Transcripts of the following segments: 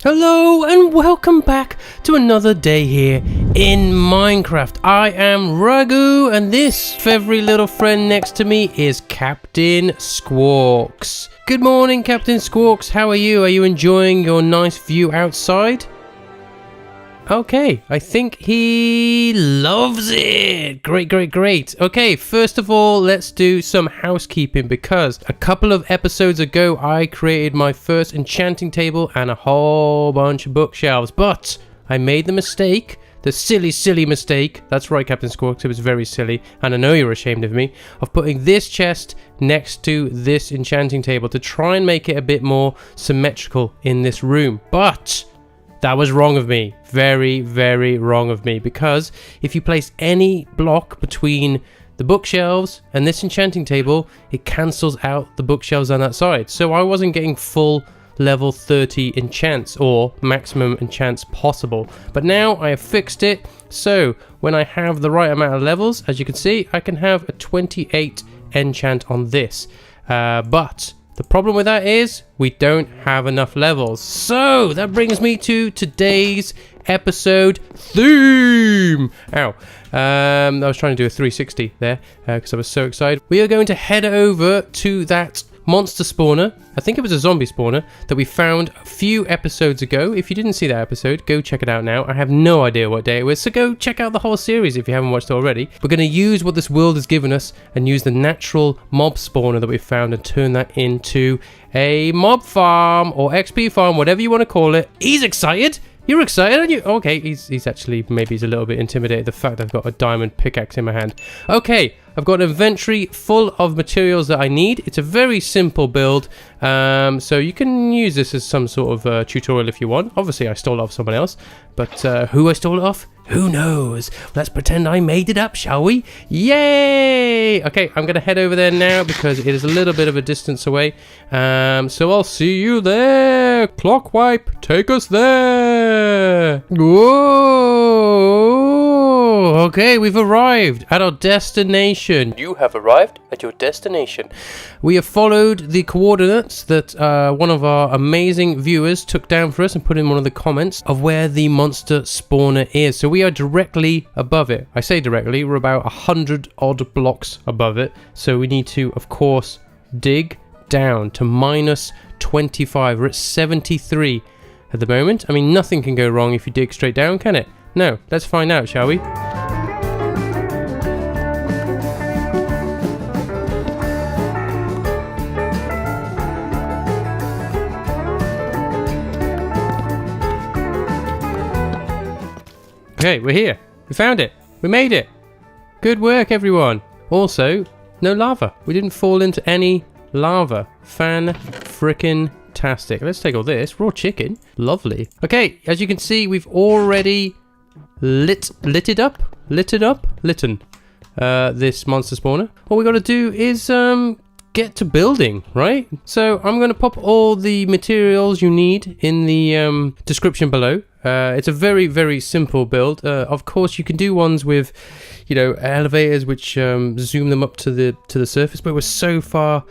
Hello and welcome back to another day here in Minecraft. I am Ragu and this feathery little friend next to me is Captain Squawks. Good morning, Captain Squawks. How are you? Are you enjoying your nice view outside? Okay, I think he loves it. Great. Okay, first of all, let's do some housekeeping because a couple of episodes ago, I created my first enchanting table and a whole bunch of bookshelves, but I made the mistake, the silly mistake, that's right, Captain Squawks, it was very silly, and I know you're ashamed of me, of putting this chest next to this enchanting table to try and make it a bit more symmetrical in this room, but that was wrong of me. Very wrong of me. Because if you place any block between the bookshelves and this enchanting table, it cancels out the bookshelves on that side. So I wasn't getting full level 30 enchants or maximum enchants possible. But now I have fixed it. So when I have the right amount of levels, as you can see, I can have a 28 enchant on this. But the problem with that is we don't have enough levels. So that brings me to today's episode theme. Ow. I was trying to do a 360 there because I was so excited. We are going to head over to that monster spawner. I think it was a zombie spawner that we found a few episodes ago. If you didn't see that episode, go check it out now. I have no idea what day it was, so go check out the whole series if you haven't watched it already. We're going to use what this world has given us and use the natural mob spawner that we found and turn that into a mob farm or XP farm, whatever you want to call it. He's excited. You're excited, aren't you? Okay, he's actually, maybe he's a little bit intimidated the fact I've got a diamond pickaxe in my hand. Okay, I've got an inventory full of materials that I need. It's a very simple build, so you can use this as some sort of tutorial if you want. Obviously, I stole it off someone else, but who I stole it off? Who knows? Let's pretend I made it up, shall we? Yay! Okay, I'm going to head over there now because it is a little bit of a distance away. So I'll see you there. Clock wipe, take us there. Whoa! Okay, we've arrived at our destination. You have arrived at your destination. We have followed the coordinates that one of our amazing viewers took down for us and put in one of the comments of where the monster spawner is. So we are directly above it. I say directly, we're about 100 odd blocks above it. So we need to, of course, dig down to minus 25. We're at 73 at the moment. I mean, nothing can go wrong if you dig straight down, can it? No, let's find out, shall we? Okay, we're here. We found it. We made it. Good work, everyone. Also, no lava. We didn't fall into any lava. Fan-frickin-tastic. Let's take all this. Raw chicken. Lovely. Okay, as you can see, we've already litten this monster spawner. All we got to do is get to building, right? So I'm going to pop all the materials you need in the description below. It's a very simple build. Of course, you can do ones with, you know, elevators which zoom them up to the surface, but we're so far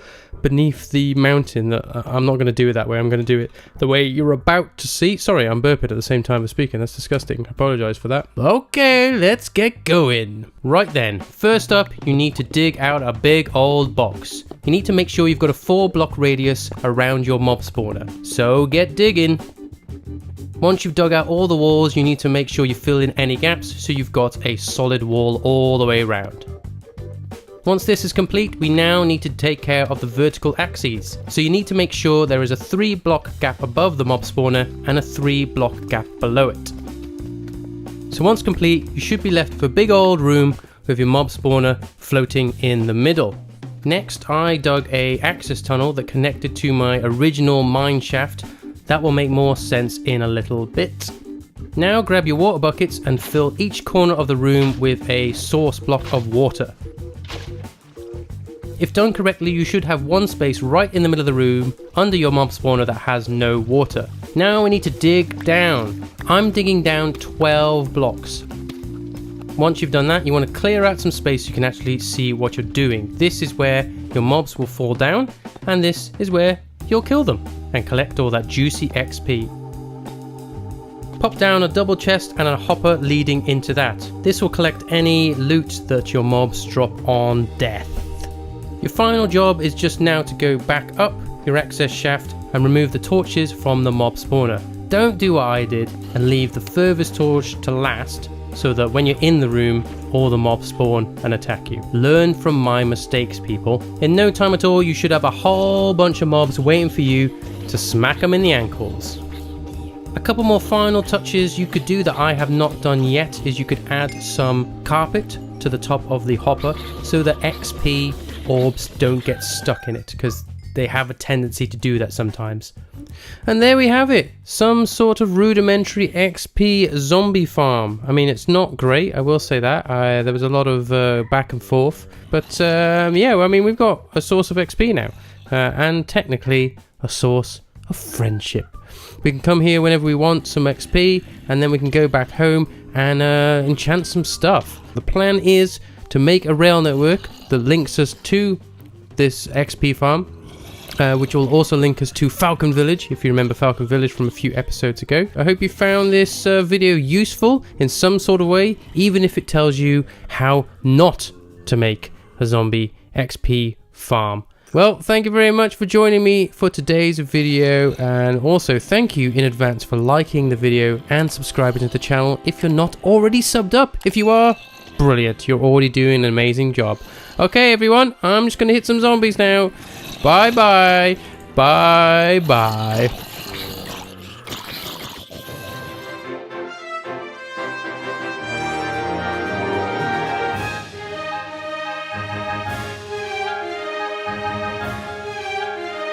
beneath the mountain that I'm not going to do it that way. I'm going to do it the way you're about to see. Sorry, I'm burping at the same time as speaking. That's disgusting. I apologize for that. Okay, let's get going. Right then, first up, you need to dig out a big old box. You need to make sure you've got a 4-block radius around your mob spawner. So get digging. Once you've dug out all the walls, you need to make sure you fill in any gaps so you've got a solid wall all the way around. Once this is complete, we now need to take care of the vertical axes. So you need to make sure there is a 3-block gap above the mob spawner and a 3-block gap below it. So once complete, you should be left with a big old room with your mob spawner floating in the middle. Next, I dug a access tunnel that connected to my original mine shaft. That will make more sense in a little bit. Now grab your water buckets and fill each corner of the room with a source block of water. If done correctly, you should have one space right in the middle of the room under your mob spawner that has no water. Now we need to dig down. I'm digging down 12 blocks. Once you've done that, you want to clear out some space so you can actually see what you're doing. This is where your mobs will fall down, and this is where you'll kill them and collect all that juicy XP. Pop down a double chest and a hopper leading into that. This will collect any loot that your mobs drop on death. Your final job is just now to go back up your access shaft and remove the torches from the mob spawner. Don't do what I did and leave the furthest torch to last, so that when you're in the room, all the mobs spawn and attack you. Learn from my mistakes, people. In no time at all, you should have a whole bunch of mobs waiting for you to smack them in the ankles. A couple more final touches you could do that I have not done yet is you could add some carpet to the top of the hopper so that XP orbs don't get stuck in it, because they have a tendency to do that sometimes. And there we have it, some sort of rudimentary XP zombie farm. I mean, it's not great, I will say that. There was a lot of back and forth, but yeah, I mean, we've got a source of XP now, and technically a source of friendship. We can come here whenever we want, some XP, and then we can go back home and enchant some stuff. The plan is to make a rail network that links us to this XP farm, which will also link us to Falcon Village, if you remember Falcon Village from a few episodes ago. I hope you found this video useful in some sort of way, even if it tells you how not to make a zombie XP farm. Well, thank you very much for joining me for today's video, and also thank you in advance for liking the video and subscribing to the channel if you're not already subbed up. If you are, brilliant, you're already doing an amazing job. Okay everyone, I'm just gonna hit some zombies now. Bye bye. Bye bye.